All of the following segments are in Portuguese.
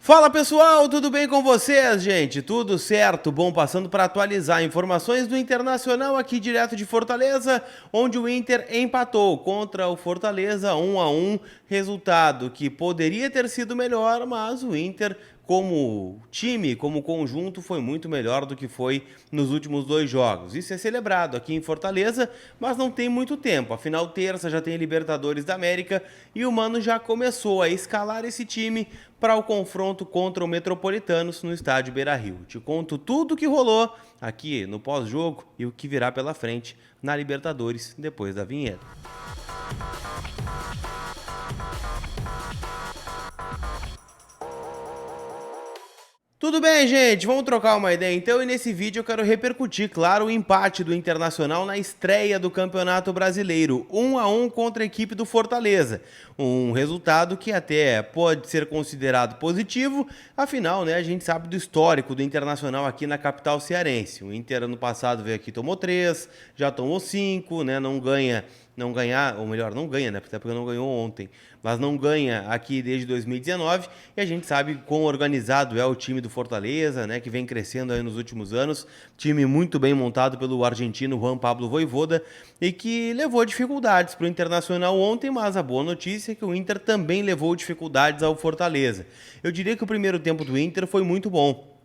Fala pessoal, tudo bem com vocês, gente? Tudo certo? Bom, passando para atualizar informações do Internacional aqui direto de Fortaleza, onde o Inter empatou contra o Fortaleza 1-1, resultado que poderia ter sido melhor, mas o Inter, como time, como conjunto, foi muito melhor do que foi nos últimos dois jogos. Isso é celebrado aqui em Fortaleza, mas não tem muito tempo. Afinal, terça já tem Libertadores da América e o Mano já começou a escalar esse time para o confronto contra o Metropolitanos no estádio Beira-Rio. Te conto tudo o que rolou aqui no pós-jogo e o que virá pela frente na Libertadores depois da vinheta. Tudo bem, gente? Vamos trocar uma ideia então, e nesse vídeo eu quero repercutir, claro, o empate do Internacional na estreia do Campeonato Brasileiro, 1-1 contra a equipe do Fortaleza. Um resultado que até pode ser considerado positivo, afinal, né, a gente sabe do histórico do Internacional aqui na capital cearense. O Inter ano passado veio aqui, tomou 3, já tomou 5, né, não ganha, ou melhor, não ganha, né, até porque não ganhou ontem, mas não ganha aqui desde 2019, e a gente sabe quão organizado é o time do Fortaleza, né, que vem crescendo aí nos últimos anos, time muito bem montado pelo argentino Juan Pablo Vojvoda, e que levou dificuldades para o Internacional ontem, mas a boa notícia é que o Inter também levou dificuldades ao Fortaleza. Eu diria que o primeiro tempo do Inter foi muito bom.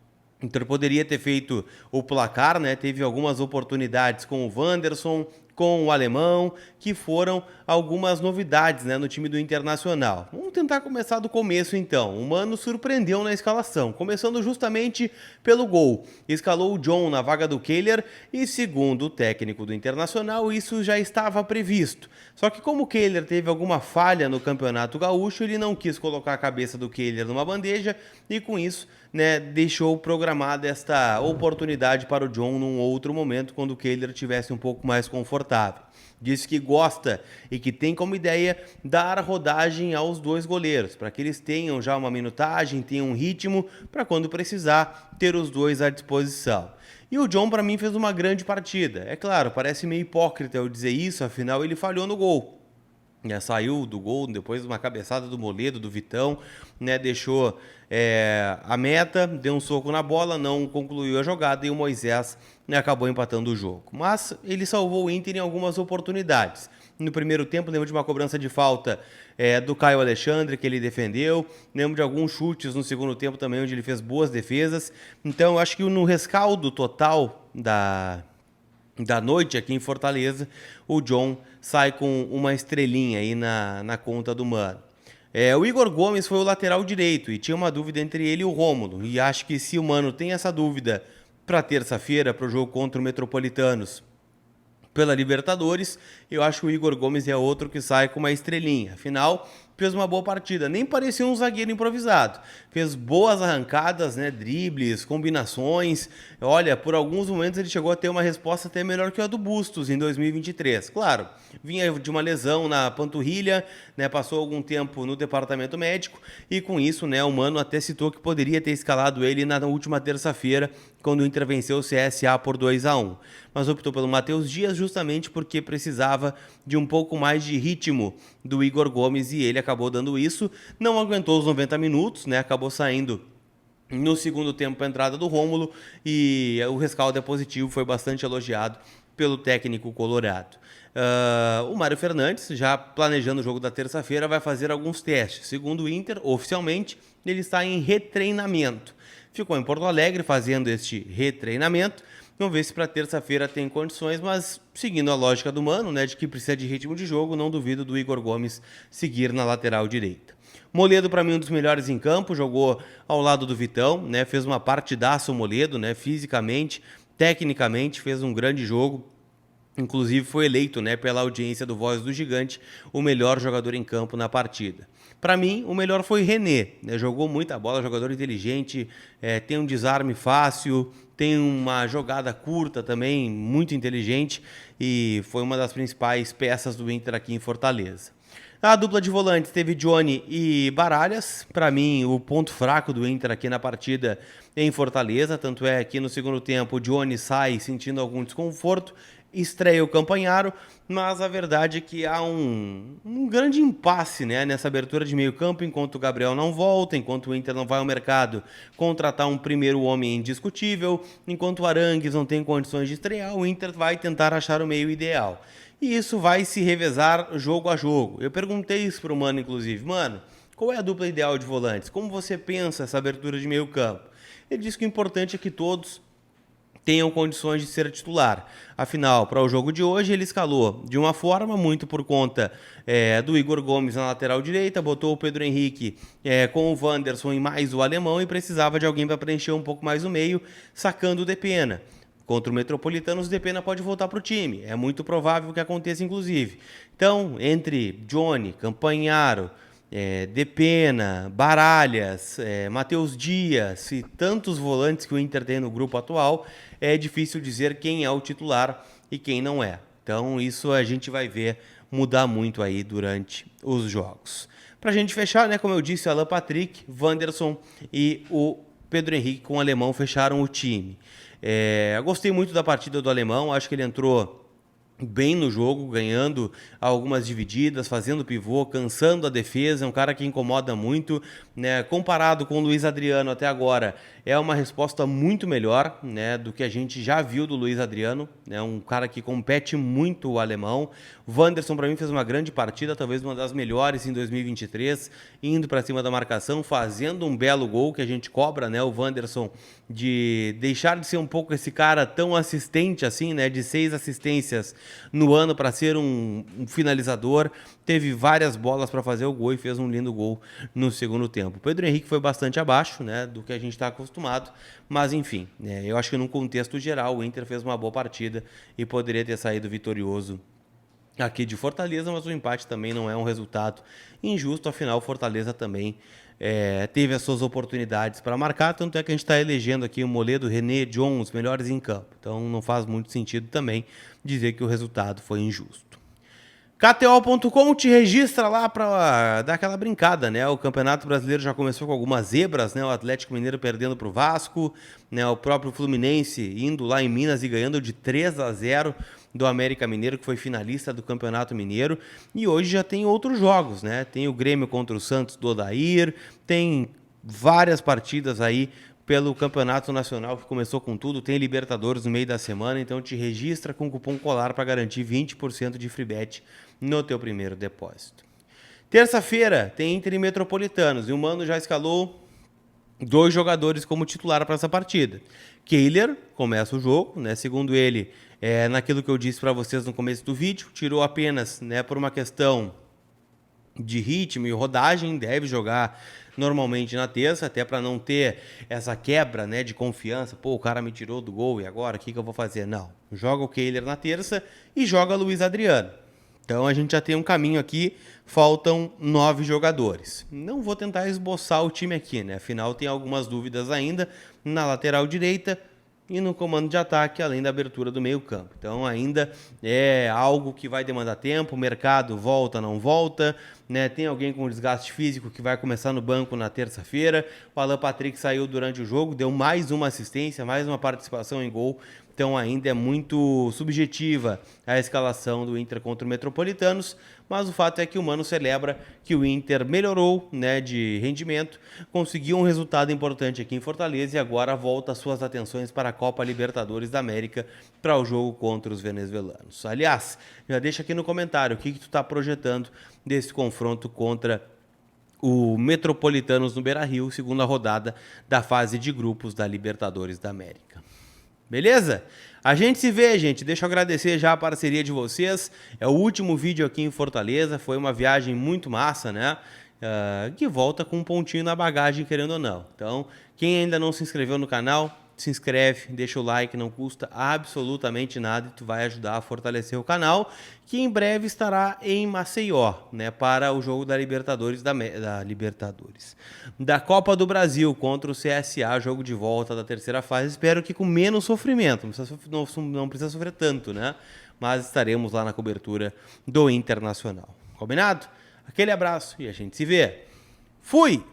O Inter poderia ter feito o placar, né? Teve algumas oportunidades com o Wanderson, com o Alemão, que foram algumas novidades, né, no time do Internacional. Vamos tentar começar do começo então. O Mano surpreendeu na escalação, começando justamente pelo gol. Escalou o John na vaga do Kehler e, segundo o técnico do Internacional, isso já estava previsto. Só que como o Kehler teve alguma falha no Campeonato Gaúcho, ele não quis colocar a cabeça do Kehler numa bandeja e com isso, né, deixou programada esta oportunidade para o John num outro momento, quando o Kehler estivesse um pouco mais confortável. Disse que gosta e que tem como ideia dar rodagem aos dois goleiros, para que eles tenham já uma minutagem, tenham um ritmo, para quando precisar ter os dois à disposição. E o John, para mim, fez uma grande partida. É claro, parece meio hipócrita eu dizer isso, afinal ele falhou no gol. Saiu do gol depois de uma cabeçada do Moledo, do Vitão, né, deixou a meta, deu um soco na bola, não concluiu a jogada e o Moisés, né, acabou empatando o jogo. Mas ele salvou o Inter em algumas oportunidades. No primeiro tempo, lembro de uma cobrança de falta do Caio Alexandre, que ele defendeu. Lembro de alguns chutes no segundo tempo também, onde ele fez boas defesas. Então, eu acho que no rescaldo total da noite aqui em Fortaleza, o John sai com uma estrelinha aí na conta do Mano. O Igor Gomes foi o lateral direito e tinha uma dúvida entre ele e o Rômulo. E acho que se o Mano tem essa dúvida para terça-feira, para o jogo contra o Metropolitanos pela Libertadores, eu acho que o Igor Gomes é outro que sai com uma estrelinha. Afinal, fez uma boa partida, nem parecia um zagueiro improvisado. Fez boas arrancadas, né, dribles, combinações. Olha, por alguns momentos ele chegou a ter uma resposta até melhor que a do Bustos em 2023. Claro, vinha de uma lesão na panturrilha, né, passou algum tempo no departamento médico e com isso, né, o Mano até citou que poderia ter escalado ele na última terça-feira, quando o Inter venceu o CSA por 2-1. Mas optou pelo Matheus Dias justamente porque precisava de um pouco mais de ritmo do Igor Gomes e ele acabou dando isso. Não aguentou os 90 minutos, né? Acabou saindo no segundo tempo a entrada do Rômulo e o rescaldo é positivo, foi bastante elogiado pelo técnico colorado. O Mário Fernandes, já planejando o jogo da terça-feira, vai fazer alguns testes. Segundo o Inter, oficialmente, ele está em retreinamento. Ficou em Porto Alegre fazendo este retreinamento. Vamos ver se para terça-feira tem condições, mas seguindo a lógica do Mano, né, de que precisa de ritmo de jogo, não duvido do Igor Gomes seguir na lateral direita. Moledo, para mim, um dos melhores em campo, jogou ao lado do Vitão, né, fez uma partidaça o Moledo, né, fisicamente, tecnicamente, fez um grande jogo. Inclusive foi eleito, né, pela audiência do Voz do Gigante o melhor jogador em campo na partida. Para mim, o melhor foi René, né, jogou muita bola, jogador inteligente, tem um desarme fácil, tem uma jogada curta também, muito inteligente e foi uma das principais peças do Inter aqui em Fortaleza. A dupla de volantes teve Johnny e Baralhas. Para mim, o ponto fraco do Inter aqui na partida em Fortaleza. Tanto é que no segundo tempo o Johnny sai sentindo algum desconforto. estreia o Campagnaro, mas a verdade é que há um grande impasse, né, nessa abertura de meio campo, enquanto o Gabriel não volta, enquanto o Inter não vai ao mercado contratar um primeiro homem indiscutível, enquanto o Arangues não tem condições de estrear, o Inter vai tentar achar o meio ideal. E isso vai se revezar jogo a jogo. Eu perguntei isso pro Mano, inclusive. Mano, qual é a dupla ideal de volantes? Como você pensa essa abertura de meio campo? Ele disse que o importante é que todos tenham condições de ser titular. Afinal, para o jogo de hoje, ele escalou de uma forma, muito por conta do Igor Gomes na lateral direita, botou o Pedro Henrique com o Wanderson e mais o alemão, e precisava de alguém para preencher um pouco mais o meio, sacando o Depena. Contra o Metropolitanos, o Depena pode voltar para o time. É muito provável que aconteça, inclusive. Então, entre Johnny, Campagnaro, Depena, Baralhas, Matheus Dias e tantos volantes que o Inter tem no grupo atual, é difícil dizer quem é o titular e quem não é. Então isso a gente vai ver mudar muito aí durante os jogos. Pra gente fechar, né, como eu disse, Alan Patrick, Wanderson e o Pedro Henrique com o alemão fecharam o time. Eu gostei muito da partida do alemão, acho que ele entrou bem no jogo, ganhando algumas divididas, fazendo pivô, cansando a defesa, é um cara que incomoda muito, né? Comparado com o Luiz Adriano até agora, é uma resposta muito melhor, né, do que a gente já viu do Luiz Adriano, né? Um cara que compete muito o alemão. O Wanderson, para mim, fez uma grande partida, talvez uma das melhores em 2023, indo para cima da marcação, fazendo um belo gol que a gente cobra, né, o Wanderson, de deixar de ser um pouco esse cara tão assistente assim, né, de 6 assistências no ano para ser um finalizador. Teve várias bolas para fazer o gol e fez um lindo gol no segundo tempo. O Pedro Henrique foi bastante abaixo, né, do que a gente está acostumado, mas enfim, eu acho que num contexto geral o Inter fez uma boa partida e poderia ter saído vitorioso aqui de Fortaleza, mas o empate também não é um resultado injusto, afinal o Fortaleza também teve as suas oportunidades para marcar, tanto é que a gente está elegendo aqui o Moledo, René, John, os melhores em campo, então não faz muito sentido também dizer que o resultado foi injusto. KTO.com te registra lá para dar aquela brincada, né? O Campeonato Brasileiro já começou com algumas zebras, né? O Atlético Mineiro perdendo para o Vasco, né? O próprio Fluminense indo lá em Minas e ganhando de 3-0 do América Mineiro, que foi finalista do Campeonato Mineiro. E hoje já tem outros jogos, né? Tem o Grêmio contra o Santos do Odair, tem várias partidas aí pelo Campeonato Nacional, que começou com tudo, tem Libertadores no meio da semana, então te registra com cupom COLAR para garantir 20% de free bet no teu primeiro depósito. Terça-feira tem Inter e Metropolitanos, e o Mano já escalou 2 jogadores como titular para essa partida. Kehler começa o jogo, né? Segundo ele, naquilo que eu disse para vocês no começo do vídeo, tirou apenas, né, por uma questão de ritmo e rodagem, deve jogar normalmente na terça, até para não ter essa quebra, né, de confiança. Pô, o cara me tirou do gol e agora o que eu vou fazer? Não, joga o Kehler na terça e joga Luiz Adriano. Então a gente já tem um caminho aqui, faltam 9 jogadores. Não vou tentar esboçar o time aqui, né? Afinal tem algumas dúvidas ainda na lateral direita e no comando de ataque, além da abertura do meio campo. Então ainda é algo que vai demandar tempo, o mercado volta, não volta, né? Tem alguém com desgaste físico que vai começar no banco na terça-feira. O Alan Patrick saiu durante o jogo, deu mais uma assistência, mais uma participação em gol. Então ainda é muito subjetiva a escalação do Inter contra o Metropolitanos, mas o fato é que o Mano celebra que o Inter melhorou, né, de rendimento, conseguiu um resultado importante aqui em Fortaleza e agora volta suas atenções para a Copa Libertadores da América, para o jogo contra os venezuelanos. Aliás, já deixa aqui no comentário o que tu está projetando desse confronto contra o Metropolitanos no Beira-Rio, segunda rodada da fase de grupos da Libertadores da América. Beleza? A gente se vê, gente. Deixa eu agradecer já a parceria de vocês. É o último vídeo aqui em Fortaleza. Foi uma viagem muito massa, né? Que volta com um pontinho na bagagem, querendo ou não. Então, quem ainda não se inscreveu no canal, se inscreve, deixa o like, não custa absolutamente nada e tu vai ajudar a fortalecer o canal, que em breve estará em Maceió, né, para o jogo da Libertadores, da Copa do Brasil contra o CSA, jogo de volta da terceira fase. Espero que com menos sofrimento, não precisa sofrer tanto, né, mas estaremos lá na cobertura do Internacional. Combinado? Aquele abraço e a gente se vê. Fui!